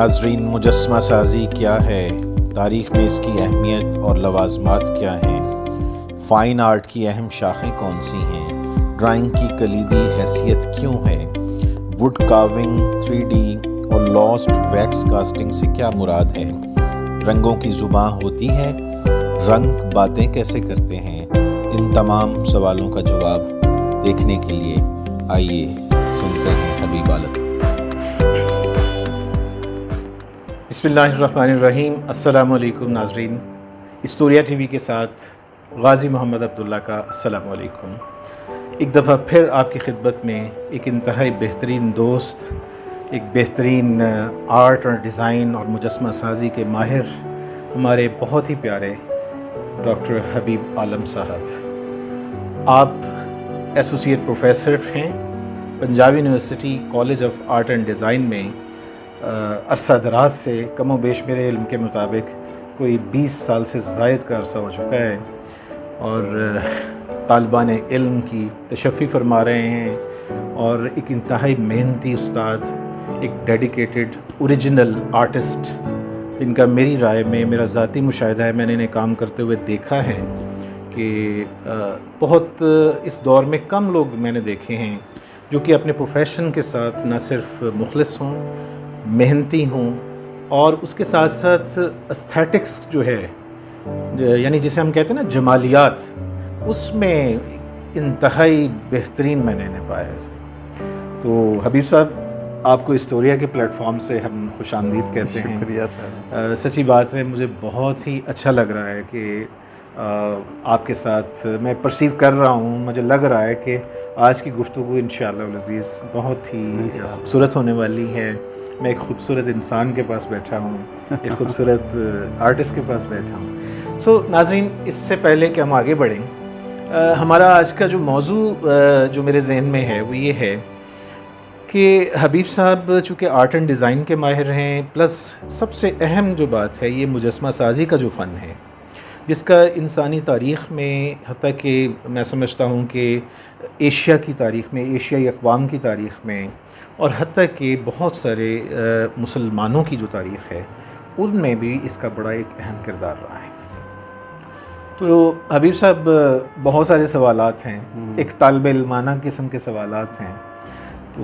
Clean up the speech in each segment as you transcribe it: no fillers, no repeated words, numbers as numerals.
नाजरीन, मुजस्समा साजी क्या है, तारीख़ में इसकी अहमियत और लवाजमात क्या हैं, फ़ाइन आर्ट की अहम शाखें कौन सी हैं, ड्राइंग की कलीदी हैसियत क्यों है, वुड कार्विंग, 3D और लॉस्ट वैक्स कास्टिंग से क्या मुराद है, रंगों की ज़ुबां होती है, रंग बातें कैसे करते हैं। इन तमाम सवालों का जवाब देखने के लिए आइए सुनते हैं हबीब आलम। बिस्मिल्लाहिर्रहमानिर्रहीम। अस्सलामु अलैकुम नाजरीन, हिस्टोरिया टीवी के साथ गाजी मोहम्मद अब्दुल्ला का अस्सलामु अलैकुम। एक दफ़ा फिर आपकी खिदमत में एक इंतहाई बेहतरीन दोस्त, एक बेहतरीन आर्ट और डिज़ाइन और मुजस्समा साजी के माहिर, हमारे बहुत ही प्यारे डॉक्टर हबीब आलम साहब। आप एसोसिएट प्रोफेसर हैं Punjab university college of art and design में। अरसा दराज से, कमो बेश मेरे इल्म के मुताबिक कोई 20 साल से ज़ायद का अरसा हो चुका है और तालिबान इल्म की तशफ़ी फरमा रहे हैं और एक इंतहाई मेहनती उस्ताद, एक डेडिकेटेड ओरिजिनल आर्टिस्ट, जिनका मेरी राय में, मेरा ज़ाती मुशाहिदा है, मैंने इन्हें काम करते हुए देखा है कि बहुत इस दौर में कम लोग मैंने देखे हैं जो कि अपने प्रोफेशन के साथ न सिर्फ मुखलिस हों, मेहनती हों और उसके साथ साथ एस्थेटिक्स जो है, यानी जिसे हम कहते हैं ना जमालियात, उसमें इंतहाई बेहतरीन मैंने इन्हें पाया है। तो हबीब साहब, आपको हिस्टोरिया के प्लेटफॉर्म से हम खुशामदीद कहते हैं। शुक्रिया सर। सच्ची बात है, मुझे बहुत ही अच्छा लग रहा है कि आपके साथ मैं परसीव कर रहा हूँ, मुझे लग रहा है कि आज की गुफ्तगू इंशाअल्लाह अज़ीज़ बहुत ही खूबसूरत होने वाली है। मैं एक खूबसूरत इंसान के पास बैठा हूँ, एक खूबसूरत आर्टिस्ट के पास बैठा हूँ। सो नाज़रीन, इससे पहले कि हम आगे बढ़ें, हमारा आज का जो मौजू जो मेरे जहन में है वो ये है कि हबीब साहब चूँकि आर्ट एंड डिज़ाइन के माहिर हैं, प्लस सबसे अहम जो बात है ये मुजस्समा साजी का जो फ़न है, जिसका इंसानी तारीख़ में, हत्ता कि मैं समझता हूँ कि एशिया की तारीख़ में, एशियाई अक़वाम की तारीख़ में और हत्ता कि बहुत सारे मुसलमानों की जो तारीख़ है उनमें भी इसका बड़ा एक अहम किरदार रहा है। तो हबीब साहब, बहुत सारे सवालात हैं, एक तालिब इल्माना किस्म के सवालात हैं, तो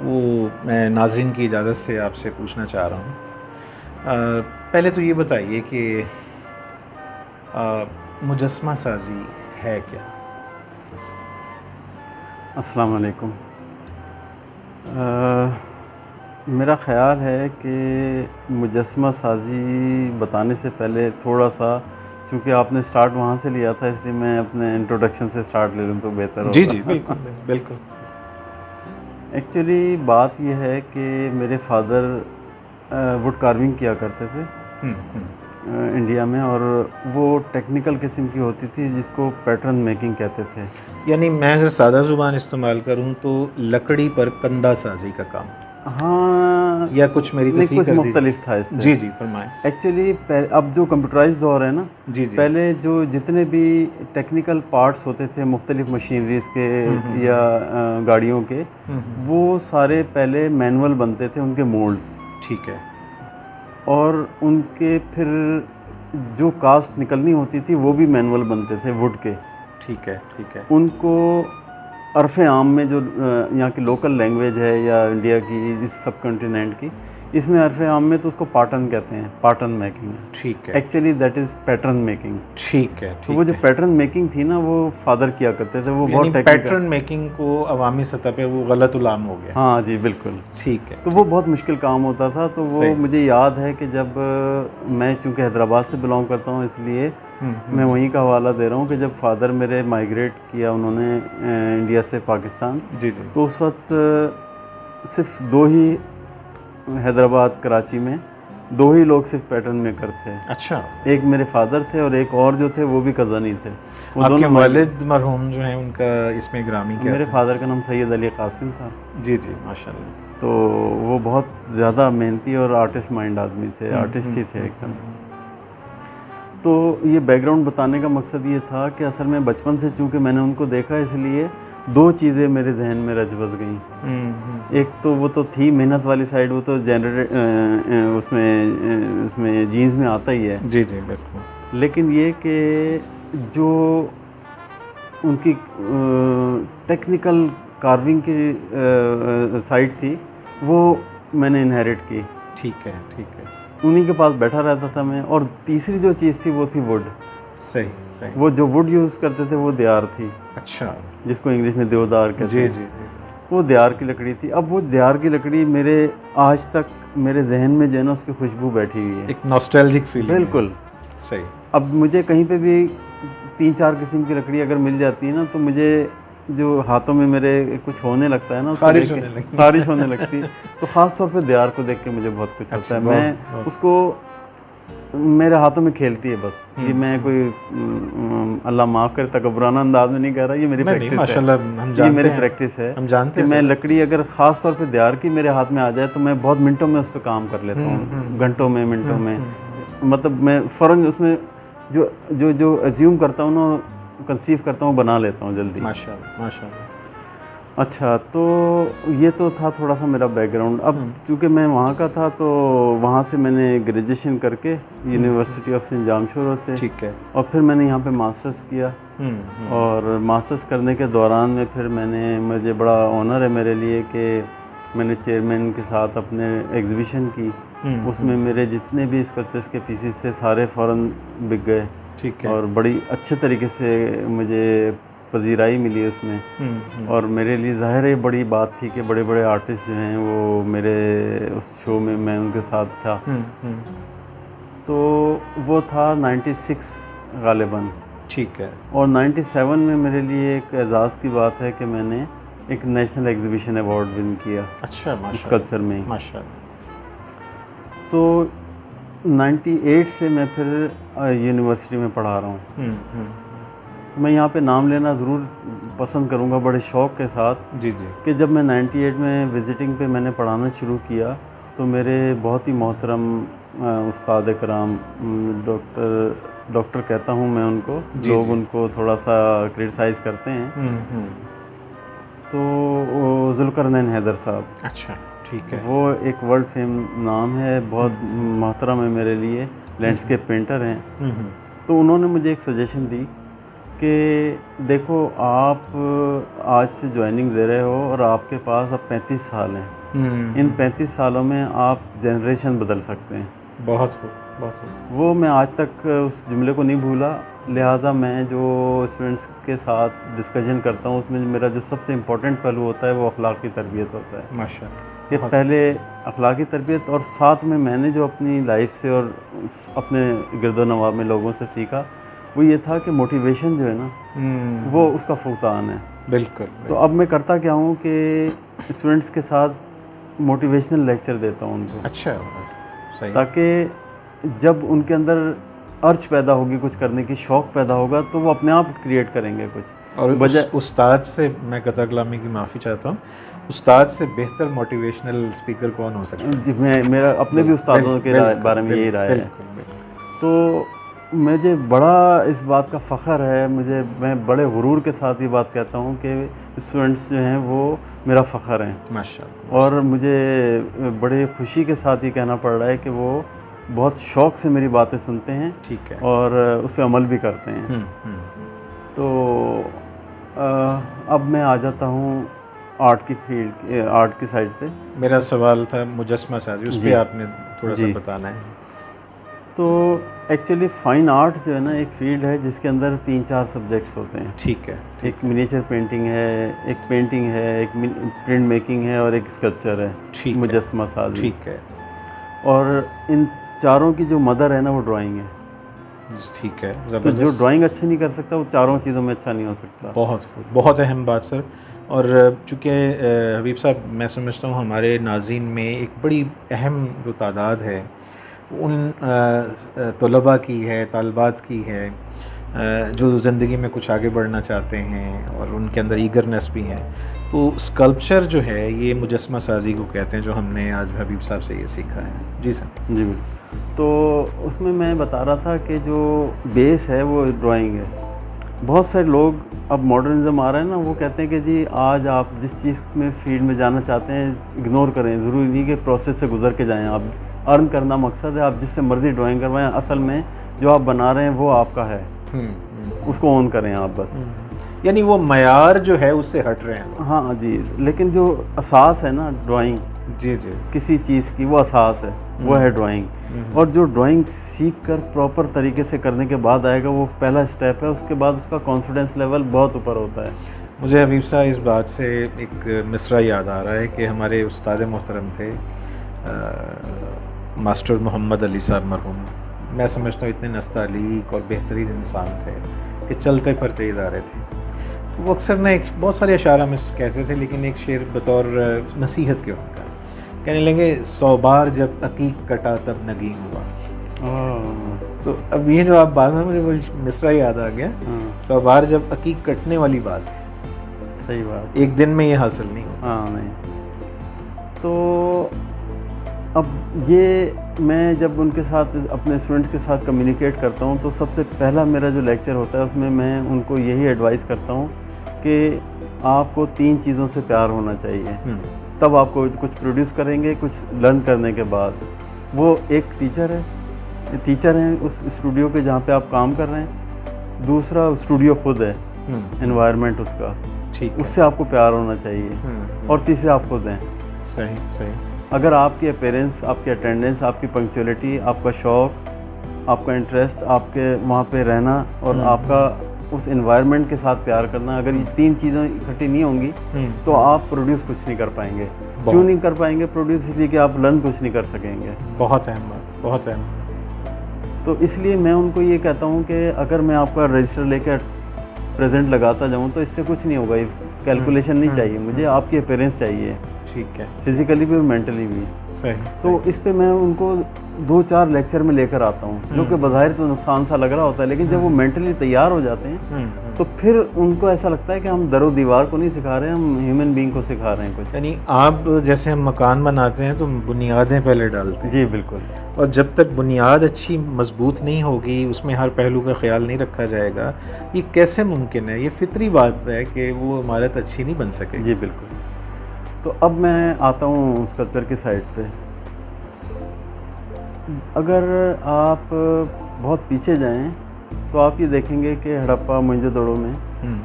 वो मैं नाज़रीन की इजाज़त से आपसे पूछना चाह रहा हूँ। पहले तो ये बताइए कि मुजस्समा साजी है क्या? अस्सलाम वालेकुम। मेरा ख़्याल है कि मुजस्समा साजी बताने से पहले थोड़ा सा, चूँकि आपने स्टार्ट वहाँ से लिया था, इसलिए मैं अपने इंट्रोडक्शन से स्टार्ट ले लूँ तो बेहतर होगा। जी जी, बिल्कुल बिल्कुल। एक्चुअली बात यह है कि मेरे फादर वुड कार्विंग किया करते थे इंडिया में, और वो टेक्निकल किस्म की होती थी जिसको पैटर्न मेकिंग कहते थे। यानी मैं अगर सादा ज़ुबान इस्तेमाल करूँ तो लकड़ी पर कंधा साजी का काम। हाँ, या कुछ मेरी नहीं, कुछ मुख्तलिफ था इससे। जी जी, फरमाएं। एक्चुअली अब जो कंप्यूटराइज दौर है ना, जी जी, पहले जो जितने भी टेक्निकल पार्ट्स होते थे मुख्तलिफ मशीनरीज के या गाड़ियों के, वो सारे पहले मैनुअल बनते थे, उनके मोल्ड्स। ठीक है। और उनके फिर जो कास्ट निकलनी होती थी वो भी मैनुअल बनते थे वुड के। ठीक है, ठीक है। उनको अर्फ़ आम में जो यहाँ की लोकल लैंग्वेज है या इंडिया की, इस सब कॉन्टिनेंट की, इसमें अर्फ़ आम में तो उसको पाटर्न कहते हैं, पाटर्न मेकिंग। ठीक है। Actually that is pattern making. ठीक है। तो वो जो पैटर्न मेकिंग थी ना, वो फादर किया करते थे। वो बहुत पैटर्न मेकिंग को अवामी सतह पे वो गलत उलाम हो गया। हाँ जी, बिल्कुल। ठीक है। तो वो बहुत मुश्किल काम होता था। तो वो मुझे याद है कि जब मैं चूँकि हैदराबाद से बिलोंग करता हूँ, इसलिए मैं वहीं का हवाला दे रहा हूँ कि जब फादर मेरे माइग्रेट किया उन्होंने इंडिया से पाकिस्तान, जी जी, तो उस वक्त सिर्फ दो ही, हैदराबाद कराची में दो ही लोग सिर्फ पैटर्न मेकर थे। अच्छा। एक मेरे फादर थे और एक और जो थे वो भी कज़न ही थे। वो आपके वालिद मरहूम जो हैं, उनका इसमें ग्रामी क्या? मेरे फादर का नाम सैयद अली कासिम था। जी जी, माशाल्लाह। तो वो बहुत ज़्यादा मेहनती और आर्टिस्ट माइंड आदमी थे, आर्टिस्ट ही थे एकदम। तो ये बैकग्राउंड बताने का मकसद ये था कि असल में बचपन से चूँकि मैंने उनको देखा, इसलिए दो चीज़ें मेरे जहन में रच बस गई। एक तो वो तो थी मेहनत वाली साइड, वो तो उसमें जीन्स में आता ही है। जी जी बिल्कुल। लेकिन ये कि जो उनकी टेक्निकल कार्विंग की साइड थी वो मैंने इनहेरिट की। ठीक है ठीक है। उन्हीं के पास बैठा रहता था मैं। और तीसरी जो चीज़ थी वो थी वुड। सही सही। वो जो वुड यूज़ करते थे वो देयार थी। अच्छा। जिसको इंग्लिश में देवदार कहते जी हैं। जी जी। वो देयार की लकड़ी थी। अब वो देयार की लकड़ी मेरे आज तक मेरे जहन में जो है ना उसकी खुशबू बैठी हुई है। एक नॉस्टैल्जिक फीलिंग। बिल्कुल सही। अब मुझे कहीं पे भी 3-4 किस्म की लकड़ी अगर मिल जाती है ना तो मुझे जो हाथों में मेरे कुछ होने लगता है ना, खारिश होने लगती है। तो ख़ास तौर पे देयार को देख के मुझे बहुत कुछ होता है। मैं उसको मेरे हाथों में खेलती है बस। ये मैं कोई अल्लाह माफ़ करे तकबराना अंदाज में नहीं कह रहा, ये मेरी प्रैक्टिस है। ये मेरी प्रैक्टिस है। हम जानते हैं कि मैं लकड़ी अगर ख़ास तौर पे देयार की मेरे हाथ में आ जाए तो मैं बहुत मिनटों में उस पर काम कर लेता हूँ, घंटों में, मिनटों में। मतलब मैं फ़ौरन उसमें जो जो जो एज्यूम करता हूँ ना, कंसीव करता हूँ, बना लेता हूँ जल्दी। माशाल्लाह माशाल्लाह। अच्छा, तो ये तो था थोड़ा सा मेरा बैकग्राउंड। अब चूँकि मैं वहाँ का था तो वहाँ से मैंने ग्रेजुएशन करके यूनिवर्सिटी ऑफ सेंट जामशोरो से, ठीक है, और फिर मैंने यहाँ पे मास्टर्स किया। और मास्टर्स करने के दौरान में फिर मुझे बड़ा ऑनर है मेरे लिए कि मैंने चेयरमैन के साथ अपने एग्जीबिशन की। उसमें मेरे जितने भी स्कल्पचर्स के पीसीस थे सारे फ़ौरन बिक गए। ठीक है। और बड़ी अच्छे तरीके से मुझे पजीराई मिली उसमें। और मेरे लिए ज़ाहिर है बड़ी बात थी कि बड़े बड़े आर्टिस्ट जो हैं वो मेरे उस शो में मैं उनके साथ था। तो वो था 96 गालिबन। ठीक है। और 97 में मेरे लिए एक एजाज़ की बात है कि मैंने एक नेशनल एग्जीबिशन अवार्ड विन किया। अच्छा, स्कल्पचर में। माशाल्लाह। तो 98 से मैं फिर यूनिवर्सिटी में पढ़ा रहा हूँ। तो मैं यहाँ पे नाम लेना ज़रूर पसंद करूँगा बड़े शौक़ के साथ। जी जी। कि जब मैं 98 में विज़िटिंग पे मैंने पढ़ाना शुरू किया तो मेरे बहुत ही मोहतरम उस्ताद कराम, डॉक्टर कहता हूँ मैं उनको, लोग उनको थोड़ा सा क्रिटिसाइज़ करते हैं। तो ज़ुल्करनैन हैदर साहब। अच्छा, ठीक है। वो एक वर्ल्ड फेम नाम है, बहुत मोहतरम है मेरे लिए, लैंडस्केप पेंटर हैं। तो उन्होंने मुझे एक सजेशन दी कि देखो आप आज से ज्वाइनिंग दे रहे हो और आपके पास अब 35 साल हैं। इन 35 सालों में आप जनरेशन बदल सकते हैं। बहुत खूब। वो मैं आज तक उस जुमले को नहीं भूला। लिहाजा मैं जो स्टूडेंट्स के साथ डिस्कशन करता हूँ उसमें मेरा जो सबसे इम्पोर्टेंट पहलू होता है वो अखलाकी तरबियत होता है। माशाल्लाह। कि पहले अखलाकी तरबियत, और साथ में मैंने जो अपनी लाइफ से और अपने गिरदोनवा में लोगों से सीखा वो ये था कि मोटिवेशन जो है ना वो उसका फुकदान है। बिल्कुल। तो अब मैं करता क्या हूँ कि स्टूडेंट्स के साथ मोटिवेशनल लेक्चर देता हूँ उनको। अच्छा, सही। ताकि जब उनके अंदर अर्ज पैदा होगी कुछ करने की, शौक़ पैदा होगा, तो वो अपने आप क्रिएट करेंगे कुछ। और उस्ताद से मैं कतई कलामी की माफ़ी चाहता हूँ, उस्ताद से बेहतर मोटिवेशनल स्पीकर कौन हो सकता है? जी, मेरा अपने भी उस्तादों के बारे में यही राय है। तो मुझे बड़ा इस बात का फ़ख्र है, मैं बड़े गुरूर के साथ ये बात कहता हूँ कि स्टूडेंट्स जो हैं वो मेरा फ़ख्र हैं माशाल्लाह। और मुझे बड़े खुशी के साथ ये कहना पड़ रहा है कि वो बहुत शौक़ से मेरी बातें सुनते हैं। ठीक है। और उस पर अमल भी करते हैं। तो अब मैं आ जाता हूँ आर्ट की फील्ड, आर्ट की साइड पे। मेरा सवाल था मुजस्मा साजी, उस पर आपने थोड़ा सा बताना है। तो एक्चुअली फ़ाइन आर्ट जो है ना एक फ़ील्ड है जिसके अंदर 3-4 सब्जेक्ट्स होते हैं। ठीक है। एक मिनिएचर पेंटिंग है, एक पेंटिंग है, एक प्रिंट मेकिंग है और एक स्कल्पचर है। ठीक, मुजस्मा साजी। ठीक है। और इन चारों की जो मदर है ना वो ड्राइंग है। ठीक है। तो जो ड्राइंग अच्छी नहीं कर सकता वो चारों चीज़ों में अच्छा नहीं हो सकता। बहुत अहम बात सर। और चूँकि हबीब साहब, मैं समझता हूँ हमारे नाज़रीन में एक बड़ी अहम जो तादाद है उन तलबा की है, तालबात की है जो ज़िंदगी में कुछ आगे बढ़ना चाहते हैं और उनके अंदर ईगरनेस भी है। तो स्कल्पचर जो है ये मुजस्मा साजी को कहते हैं, जो हमने आज हबीब साहब से ये सीखा है। जी सर। जी बिल्कुल। तो उसमें मैं बता रहा था कि जो बेस है वो ड्राइंग है। बहुत सारे लोग, अब मॉडर्निज्म आ रहा है ना, वो कहते हैं कि जी आज आप जिस चीज़ में फील्ड में जाना चाहते हैं इग्नोर करें, ज़रूरी नहीं कि प्रोसेस से गुजर के जाएं। आप अर्न करना मकसद है, आप जिससे मर्ज़ी ड्राइंग करवाएं, असल में जो आप बना रहे हैं वो आपका है, उसको ऑन करें आप बस। यानी वो मयार जो है उससे हट रहे हैं। हाँ जी, लेकिन जो असास है ना ड्राइंग, जी जी, किसी चीज़ की वो असास है, वो है ड्राइंग। और जो ड्राइंग सीख कर प्रॉपर तरीके से करने के बाद आएगा, वो पहला स्टेप है, उसके बाद उसका कॉन्फिडेंस लेवल बहुत ऊपर होता है। मुझे हबीब साहब इस बात से एक मिसरा याद आ रहा है कि हमारे उस्ताद मोहतरम थे मास्टर मोहम्मद अली साहब मरहूम। मैं समझता हूँ इतने नस्तालीक और बेहतरीन इंसान थे कि चलते फिरते इदारे थे। तो वो अक्सर ना एक बहुत सारे अशारा में कहते थे, लेकिन एक शेर बतौर नसीहत के उनका कहने लगे, 100 बार जब अकीक कटा तब नगी हुआ। तो अब ये जो आप बात में मुझे वो मिसरा याद आ गया, 100 बार जब अकीक कटने वाली बात है, सही बात, एक दिन में ये हासिल नहीं होता। हाँ नहीं। तो अब ये मैं जब उनके साथ अपने स्टूडेंट्स के साथ कम्युनिकेट करता हूँ, तो सबसे पहला मेरा जो लेक्चर होता है उसमें मैं उनको यही एडवाइस करता हूँ कि आपको 3 चीज़ों से प्यार होना चाहिए, तब आपको कुछ प्रोड्यूस करेंगे। कुछ लर्न करने के बाद वो एक टीचर हैं उस स्टूडियो के जहाँ पे आप काम कर रहे हैं, दूसरा स्टूडियो खुद है, एनवायरनमेंट उसका, ठीक, उससे आपको प्यार होना चाहिए, और तीसरे आप खुद हैं। सही सही। अगर आपकी अपीयरेंस, आपकी अटेंडेंस, आपकी पंक्चुअलिटी, आपका शौक़, आपका इंटरेस्ट, आपके वहाँ पे रहना और आपका उस एनवायरनमेंट के साथ प्यार करना, अगर ये 3 चीज़ें इकट्ठी नहीं होंगी तो आप प्रोड्यूस कुछ नहीं कर पाएंगे। क्यों नहीं कर पाएंगे प्रोड्यूस? इसलिए कि आप लर्न कुछ नहीं कर सकेंगे। बहुत अहम बात, बहुत अहम बात। तो इसलिए मैं उनको ये कहता हूँ कि अगर मैं आपका रजिस्टर लेकर प्रेजेंट लगाता जाऊँ तो इससे कुछ नहीं होगा। कैलकुलेशन नहीं चाहिए मुझे, आपकी अपीयरेंस चाहिए, ठीक है, फिजिकली भी और मेंटली भी। सही। तो इस पे मैं उनको 2-4 लेक्चर में लेकर आता हूँ, जो कि बज़ाहिर तो नुकसान सा लग रहा होता है, लेकिन जब वो मेंटली तैयार हो जाते हैं तो फिर उनको ऐसा लगता है कि हम दरो दीवार को नहीं सिखा रहे हैं, हम ह्यूमन बीइंग को सिखा रहे हैं कुछ। यानी आप जैसे हम मकान बनाते हैं तो बुनियादें पहले डालते हैं। जी बिल्कुल। और जब तक बुनियाद अच्छी मजबूत नहीं होगी, उसमें हर पहलू का ख्याल नहीं रखा जाएगा, ये कैसे मुमकिन है? ये फितरी बात है कि वो इमारत अच्छी नहीं बन सकेगी। जी बिल्कुल। तो अब मैं आता हूँ स्कल्पचर की साइड पे। अगर आप बहुत पीछे जाएं तो आप ये देखेंगे कि हड़प्पा मोहनजोदड़ो में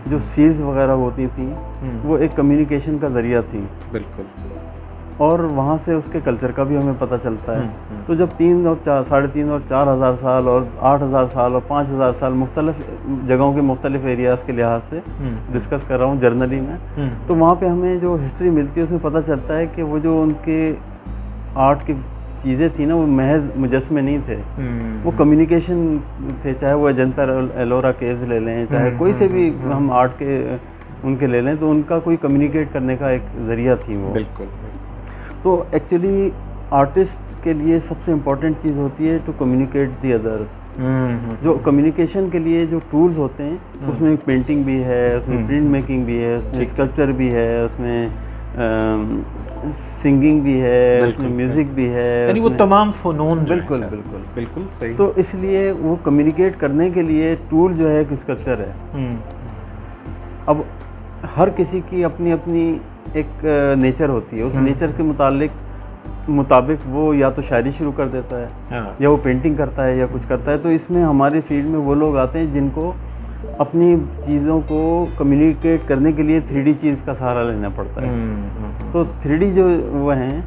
जो सील्स वगैरह होती थी वो एक कम्युनिकेशन का ज़रिया थी। बिल्कुल। और वहाँ से उसके कल्चर का भी हमें पता चलता है। तो जब 3 और 4, 3.5 और 4,000 साल और 8,000 साल और 5,000 साल मुख्तलिफ जगहों के मुख्तलिफ एरियाज़ के लिहाज से डिस्कस कर रहा हूँ जर्नली में, तो वहाँ पे हमें जो हिस्ट्री मिलती है उसमें पता चलता है कि वो जो उनके आर्ट की चीज़ें थी ना, वो महज मुजस्मे नहीं थे, वो कम्युनिकेशन थे। चाहे वो अजंता एलोरा केव्स ले लें, चाहे कोई से भी हम आर्ट के उनके ले लें, तो उनका कोई कम्युनिकेट करने का एक ज़रिया थी वो। बिल्कुल। तो एक्चुअली आर्टिस्ट के लिए सबसे इम्पॉर्टेंट चीज़ होती है टू कम्युनिकेट दी अदर्स। जो कम्युनिकेशन के लिए जो टूल्स होते हैं उसमें पेंटिंग भी है, उसमें प्रिंट मेकिंग भी है, उसमें स्कल्पचर भी है, उसमें सिंगिंग भी है, उसमें म्यूज़िक भी है, यानी वो तमाम फ़नून। बिल्कुल बिल्कुल बिल्कुल सही। तो इसलिए वो कम्युनिकेट करने के लिए टूल जो है एक स्कल्पचर है। अब हर किसी की अपनी अपनी एक नेचर होती है, उस नेचर के मुताबिक वो या तो शायरी शुरू कर देता है, हाँ। या वो पेंटिंग करता है या कुछ करता है। तो इसमें हमारे फील्ड में वो लोग आते हैं जिनको अपनी चीज़ों को कम्युनिकेट करने के लिए 3D चीज़ का सहारा लेना पड़ता है। तो 3D जो वो हैं,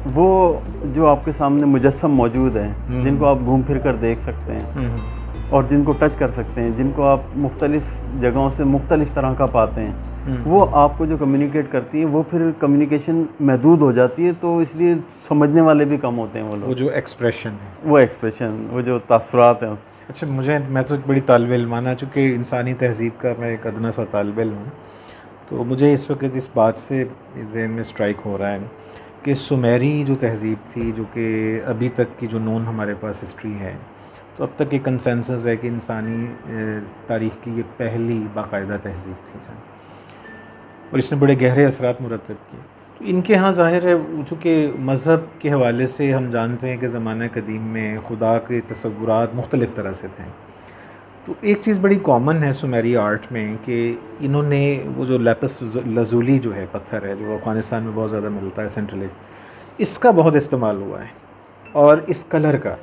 वो जो आपके सामने मुजस्सम मौजूद हैं, जिनको आप घूम फिर कर देख सकते हैं और जिनको टच कर सकते हैं, जिनको आप मुख्तलिफ जगहों से मुख्तलिफ तरह का पाते हैं, वो आपको जो कम्युनिकेट करती हैं, वो फिर कम्युनिकेशन महदूद हो जाती है। तो इसलिए समझने वाले भी कम होते हैं वो लोग। वो जो एक्सप्रेशन है, वो एक्सप्रेशन, वो जो तासुरात हैं। अच्छा, मैं तो एक बड़ी तालिब इल्माना, चूँकि इंसानी तहज़ीब का मैं एक अदना सा तालिब इल्म हूँ, तो मुझे इस वक्त इस बात से ज़हन में स्ट्राइक हो रहा है कि सुमेरी जो तहज़ीब थी, जो कि अभी तक की जो नोन हमारे पास हिस्ट्री है, तो अब तक एक कंसेंसस है कि इंसानी तारीख़ की एक पहली बाकायदा तहज़ीब थी और इसने बड़े गहरे असरात मुरतब किए। तो इनके यहाँ ज़ाहिर है, चूँकि मज़हब के हवाले से हम जानते हैं कि ज़माना कदीम में खुदा के तसव्वुरात मुख्तलिफ़ तरह से थे, तो एक चीज़ बड़ी कॉमन है सुमेरी आर्ट में कि इन्होंने वो जो लैपिस लजूली जो है पत्थर है जो अफ़गानिस्तान में बहुत ज़्यादा मिलता है सेंट्रल एशिया, इसका बहुत इस्तेमाल हुआ है और इस कलर का,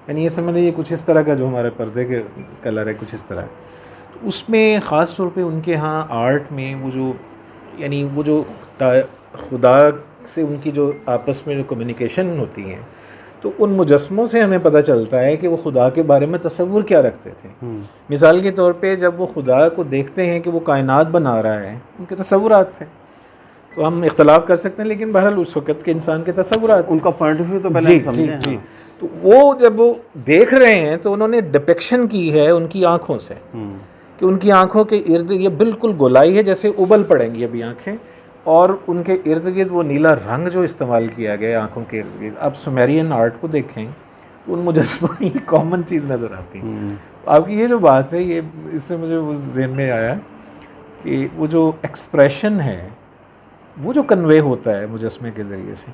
यानी ये समझ लीजिए कुछ इस तरह का जो हमारे पर्दे के कलर है कुछ इस तरह। तो उसमें ख़ास तौर पे उनके यहाँ आर्ट में वो जो यानी वो जो खुदा से उनकी जो आपस में जो कम्युनिकेशन होती हैं, तो उन मुजस्मों से हमें पता चलता है कि वो खुदा के बारे में तसव्वुर क्या रखते थे। मिसाल के तौर पे जब वो खुदा को देखते हैं कि वो कायनात बना रहा है, उनके तसव्वुरात थे। तो हम इख्तलाफ कर सकते हैं लेकिन बहरहाल उस वक़्त के इंसान के तसव्वुरात, उनका पॉइंट ऑफ व्यू तो पहले समझें। जी। तो वो जब वो देख रहे हैं तो उन्होंने डिपिक्शन की है उनकी आँखों से कि उनकी आँखों के इर्द ये बिल्कुल गोलाई है जैसे उबल पड़ेंगी अभी आँखें, और उनके इर्द गिर्द वो नीला रंग जो इस्तेमाल किया गया आँखों के इर्द गिर्द। आप सुमेरियन आर्ट को देखें तो उन मुजस्मों में कॉमन चीज़ नज़र आती है। आपकी ये जो बात है ये इससे मुझे वो ज़हन में आया कि वो जो एक्सप्रेशन है वो जो कन्वे होता है मुजस्मे के ज़रिए से,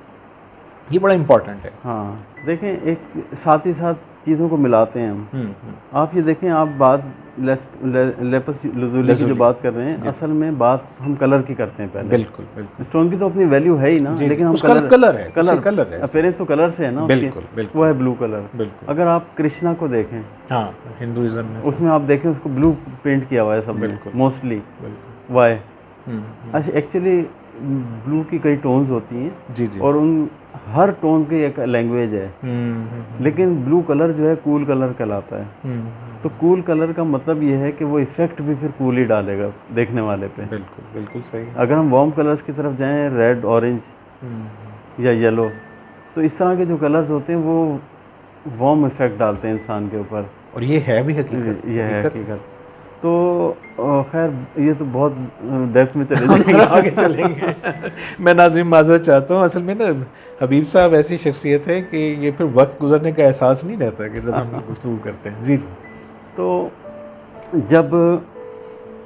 ये बड़ा इम्पॉर्टेंट है। हाँ देखें, एक साथ ही साथ चीज़ों को मिलाते हैं हम। आप ये देखें, आप बात लेपस लजुली की जो बात कर रहे हैं, असल में बात हम कलर की करते हैं पहले। बिल्कुल बिल्कुल। स्टोन की तो अपनी वैल्यू है ही ना, लेकिन हम कलर है अपीयरेंस तो कलर से है ना। बिल्कुल वो है ब्लू कलर। बिल्कुल। अगर आप कृष्णा को देखें, हाँ हिंदुइज्म में उसमें आप देखें उसको ब्लू पेंट किया हुआ है सब में मोस्टली। वाई? अच्छा, एक्चुअली ब्लू की कई टोन्स होती हैं जी जी, और उन हर टोन की एक लैंग्वेज है। लेकिन ब्लू कलर जो है कूल कलर कहलाता है। तो कूल कलर का मतलब ये है कि वो इफ़ेक्ट भी फिर कूल ही डालेगा देखने वाले पे। बिल्कुल बिल्कुल सही। अगर हम वार्म कलर्स की तरफ जाएं, रेड, ऑरेंज या येलो, तो इस तरह के जो कलर्स होते हैं वो वार्म इफ़ेक्ट डालते हैं इंसान के ऊपर, और ये है भी हकीकत। ये है हकीकत। तो खैर ये तो बहुत डेप्थ में चले जाएंगे, आगे चलेंगे। मैं नाज़रीन माज़रत चाहता हूँ, असल में ना हबीब साहब ऐसी शख्सियत है कि ये फिर वक्त गुजरने का एहसास नहीं रहता कि जब हम गुफ्तगू करते हैं। जी जी। तो जब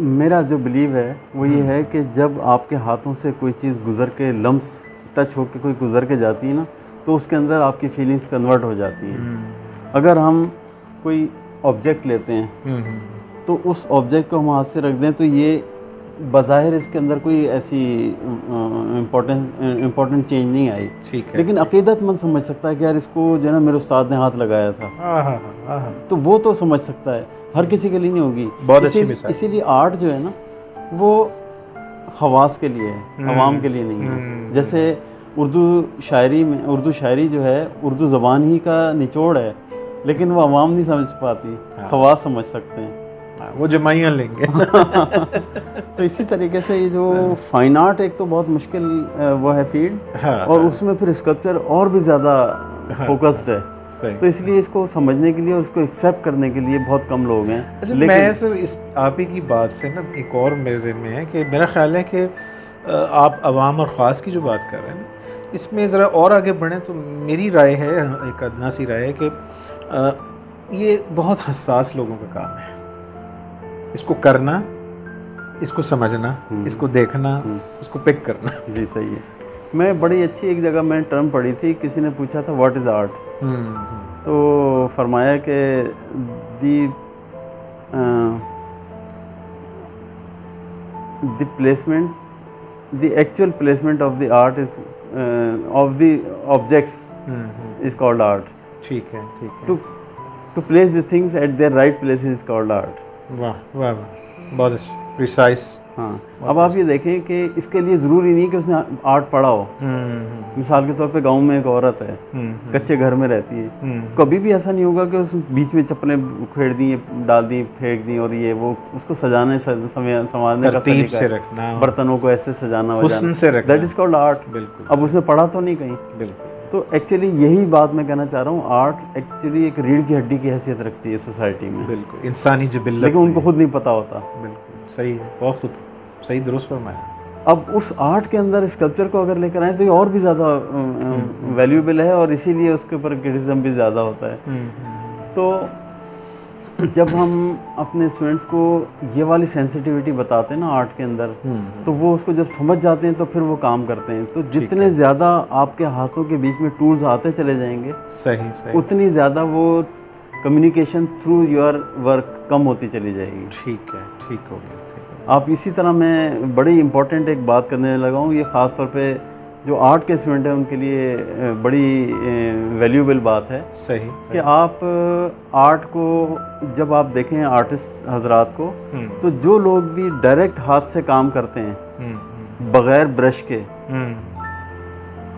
मेरा जो बिलीव है वो ये है कि जब आपके हाथों से कोई चीज़ गुज़र के लम्स टच होकर कोई गुज़र के जाती है ना, तो उसके अंदर आपकी फीलिंग्स कन्वर्ट हो जाती हैं। अगर हम कोई ऑब्जेक्ट लेते हैं तो उस ऑब्जेक्ट को हम हाथ से रख दें तो ये बज़ाहिर इसके अंदर कोई ऐसी इम्पोर्टेंट चेंज नहीं आई। ठीक है। लेकिन अकीदतमंद समझ सकता है कि यार इसको जो है ना मेरे उस्ताद ने हाथ लगाया था। तो वो तो समझ सकता है, हर किसी के लिए नहीं होगी। बहुत अच्छी मिसाल। इसीलिए आर्ट जो है ना वो खवास के लिए है, अवाम के लिए नहीं है। जैसे उर्दू शायरी जो है उर्दू ज़बान ही का निचोड़ है, लेकिन वो अवाम नहीं समझ पाती, खवास समझ सकते हैं, वो जमाइयाँ लेंगे। तो इसी तरीके से ये जो फाइन आर्ट एक तो बहुत मुश्किल वो है फील्ड, और उसमें फिर स्कल्पचर और भी ज़्यादा फोकस्ड है। सही। तो इसलिए इसको समझने के लिए, उसको एक्सेप्ट करने के लिए बहुत कम लोग हैं। अच्छा, मैं सर इस आप ही की बात से ना एक और मेरे ज़हन में है कि मेरा ख्याल है कि आप अवाम और ख़ास की जो बात कर रहे हैं ना, इसमें ज़रा और आगे बढ़ें तो मेरी राय है, एक अदना सी राय है कि ये बहुत हसास लोगों का काम है। इसको करना, इसको समझना, इसको देखना, उसको पिक करना। जी सही है। मैं बड़ी अच्छी एक जगह मैंने टर्म पढ़ी थी, किसी ने पूछा था व्हाट इज़ आर्ट, तो फरमाया कि the placement, the actual placement of the art is of the objects is called art. ठीक है, ठीक है। To place the things at their right place is called art. वाह वाह, बहुत अच्छा, प्रिसाइज। हाँ, अब आप ये देखें कि इसके लिए ज़रूरी नहीं कि उसने आर्ट पढ़ा हो। मिसाल के तौर पे गांव में एक औरत है, कच्चे घर में रहती है, कभी भी ऐसा नहीं होगा कि उस बीच में चप्पलें उखेड़ दी, डाल दी, फेंक दी, और ये वो उसको सजाने संवारने का तरीका है, बर्तनों को ऐसे सजाना वजाना, दैट इज़ कॉल्ड आर्ट। बिल्कुल। अब उसने पढ़ा तो नहीं कहीं। बिल्कुल। तो एक्चुअली यही बात मैं कहना चाह रहा हूँ, आर्ट एक्चुअली एक रीढ़ की हड्डी की हैसियत रखती है सोसाइटी में। बिल्कुल, इंसानी जिबिल्लत, लेकिन उनको खुद नहीं पता होता। बिल्कुल सही है, बहुत खुद सही, दुरुस्त फरमाया। अब उस आर्ट के अंदर स्कल्पचर को अगर लेकर आए तो ये और भी ज़्यादा वैल्यूएबल है, और इसीलिए उसके ऊपर क्रिटिसिज्म भी ज़्यादा होता है। तो जब हम अपने स्टूडेंट्स को ये वाली सेंसिटिविटी बताते हैं ना आर्ट के अंदर, तो वो उसको जब समझ जाते हैं तो फिर वो काम करते हैं। तो जितने ज़्यादा आपके हाथों के बीच में टूल्स आते चले जाएंगे, सही सही, उतनी ज़्यादा वो कम्युनिकेशन थ्रू योर वर्क कम होती चली जाएगी। ठीक है, ठीक हो गया। आप इसी तरह मैं बड़ी इम्पोर्टेंट एक बात करने लगा हूँ, ये ख़ास तौर पे जो आर्ट के स्टूडेंट हैं उनके लिए बड़ी वैल्यूएबल बात है। सही कि आप आर्ट को जब आप देखें आर्टिस्ट हजरात को, तो जो लोग भी डायरेक्ट हाथ से काम करते हैं बग़ैर ब्रश के,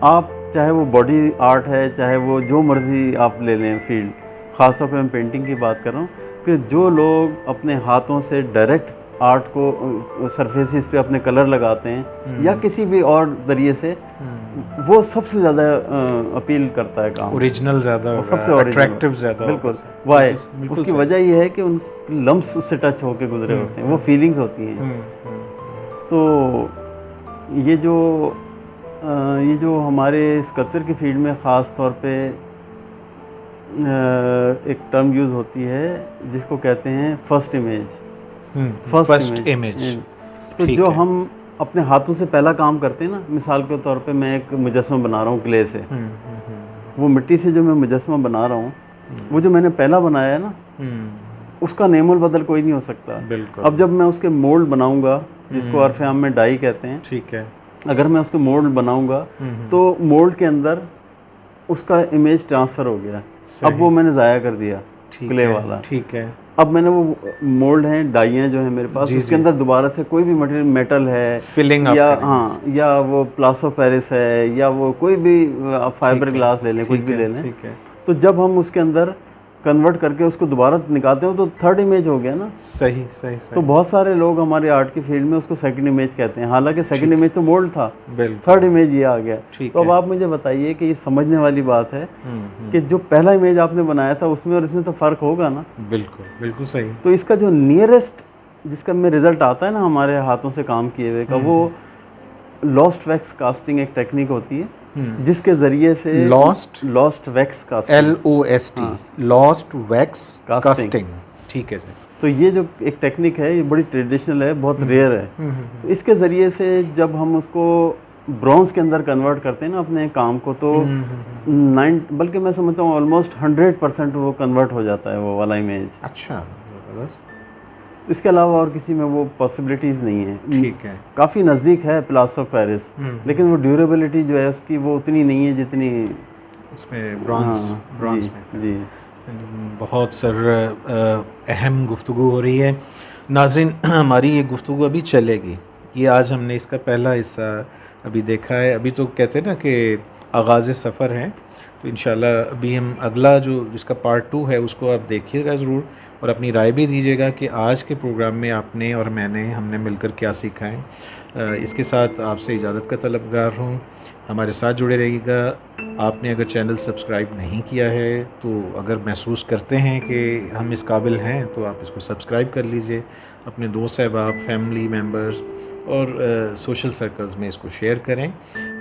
आप चाहे वो बॉडी आर्ट है, चाहे वो जो मर्ज़ी आप ले लें फील्ड, ख़ास तौर पे मैं पेंटिंग की बात कर रहा हूँ, कि जो लोग अपने हाथों से डायरेक्ट आर्ट को सरफेसिस पे अपने कलर लगाते हैं या किसी भी और जरिए से, वो सबसे ज़्यादा अपील करता है काम, ओरिजिनल ज़्यादा, सबसे अट्रैक्टिव ज़्यादा। बिल्कुल वाई, उसकी वजह ये है कि उन लम्स उससे टच होके गुजरे होते हैं, वो फीलिंग्स होती हैं। तो ये जो हमारे स्कल्पचर की फील्ड में ख़ास तौर पे एक टर्म यूज़ होती है जिसको कहते हैं फर्स्ट इमेज। First image. तो जो हम अपने हाथों से पहला काम करते हैं ना, मिसाल के तौर पे मैं एक मुजस्समा बना रहा हूँ क्ले से, वो मिट्टी से जो मैं मुजस्समा बना रहा हूँ, वो जो मैंने पहला बनाया है ना, उसका नेमुल बदल कोई नहीं हो सकता। बिल्कुल। अब जब मैं उसके मोल्ड बनाऊंगा, जिसको अर्फ़ आम में डाई कहते हैं, ठीक है, अगर मैं उसके मोल्ड बनाऊंगा तो मोल्ड के अंदर उसका इमेज ट्रांसफ़र हो गया, अब वो मैंने ज़ाया कर दिया क्ले वाला। ठीक है। अब मैंने वो मोल्ड हैं, डाइयाँ जो है मेरे पास, उसके अंदर दोबारा से कोई भी मटेरियल, मेटल है फिलिंग या हाँ, या वो प्लास्टर ऑफ पेरिस है, या वो कोई भी फाइबर ग्लास ले लें, कुछ भी ले लें, तो जब हम उसके अंदर कन्वर्ट करके उसको दोबारा निकालते हो तो थर्ड इमेज हो गया ना। सही। तो बहुत सारे लोग हमारे आर्ट की फील्ड में उसको सेकंड इमेज कहते हैं, हालांकि सेकंड इमेज तो मोल्ड था, थर्ड इमेज ये आ गया। तो अब आप मुझे बताइए कि ये समझने वाली बात है कि जो पहला इमेज आपने बनाया था उसमें और इसमें तो फ़र्क होगा ना। बिल्कुल सही। तो इसका जो नियरेस्ट जिसका में रिज़ल्ट आता है ना हमारे हाथों से काम किए हुए का, वो लॉस्ट वैक्स कास्टिंग एक टेक्निक होती है, जिसके ज़रिए से lost wax casting, LOST, lost wax casting. ठीक है। तो ये जो एक टेक्निक है, ये बड़ी ट्रेडिशनल है, बहुत रेयर है। तो इसके ज़रिए से जब हम उसको ब्रॉन्ज के अंदर कन्वर्ट करते हैं ना अपने काम को, तो बल्कि मैं समझता हूँ ऑलमोस्ट 100% वो कन्वर्ट हो जाता है वो वाला इमेज। अच्छा, इसके अलावा और किसी में वो पॉसिबिलिटीज़ नहीं है। ठीक है। काफ़ी नज़दीक है प्लास्टर ऑफ पेरिस, लेकिन वो ड्यूरेबिलिटी जो है उसकी वो उतनी नहीं है जितनी उसमें ब्रॉन्ज में। जी। बहुत सर अहम गुफ्तगू हो रही है नाज़रीन। हमारी ये गुफ्तगू अभी चलेगी, ये आज हमने इसका पहला हिस्सा अभी देखा है। अभी तो कहते हैं ना कि आगाज़ सफ़र है, तो इंशाल्लाह अभी हम अगला जो जिसका पार्ट 2 है उसको आप देखिएगा ज़रूर, और अपनी राय भी दीजिएगा कि आज के प्रोग्राम में आपने और हमने मिलकर क्या सीखा है। इसके साथ आपसे इजाज़त का तलबगार हूँ, हमारे साथ जुड़े रहिएगा। आपने अगर चैनल सब्सक्राइब नहीं किया है तो अगर महसूस करते हैं कि हम इस काबिल हैं तो आप इसको सब्सक्राइब कर लीजिए, अपने दोस्त अहबाब, फैमिली मेम्बर्स और सोशल सर्कल्स में इसको शेयर करें।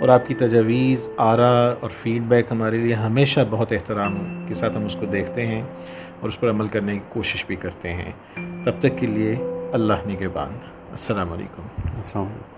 और आपकी तजावीज़, आरा और फ़ीडबैक हमारे लिए हमेशा बहुत एहतराम के साथ हम उसको देखते हैं और उस पर अमल करने की कोशिश भी करते हैं। तब तक के लिए अल्लाह निगहबान। अस्सलाम वालेकुम।